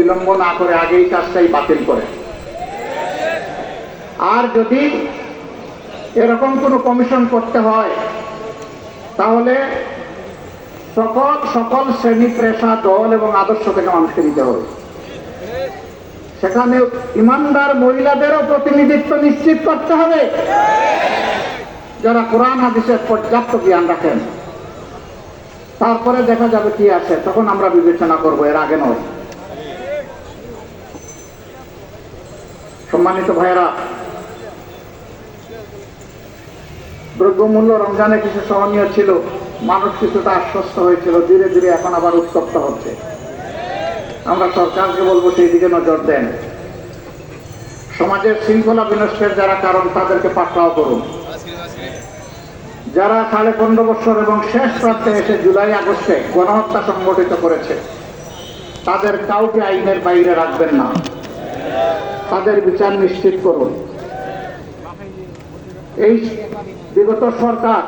বিলম্ব না করে আগেই কাজটাই বাতিল করে। আর যদি এরকম কোনো কমিশন করতে হয় তাহলে সকল শ্রেণী, পেশা, দল এবং আদর্শ থেকে মানুষকে নিতে হবে। সেখানে ইমানদার মহিলাদেরও প্রতিনিধিত্ব নিশ্চিত করতে হবে, যারা কোরআন হাদিসের পর্যাপ্ত জ্ঞান রাখেন। তারপরে দেখা যাবে কি আছে, তখন আমরা বিবেচনা করব, এর আগে নয়। সম্মানিত ভাইয়েরা, দ্রব্যমূল্য রমজানে কিছু সহনীয় ছিল, মানুষ কিছুটা আশ্বস্ত হয়েছিল, ধীরে ধীরে এখন আবার উত্তপ্ত হচ্ছে। আমরা সরকারকে বলবো সেই দিকে নজর দেন। সমাজের শৃঙ্খলা বিনষ্টের যারা কারণ, তাদেরকে পাকড়াও করুন। যারা 15.5 বছর এবং শেষ প্রান্তে এসে জুলাই আগস্টে গণহত্যা সংগঠিত করেছে, তাদের কাউকে আইনের বাইরে রাখবেন না, তাদের বিচার নিশ্চিত করুন। এই বিগত সরকার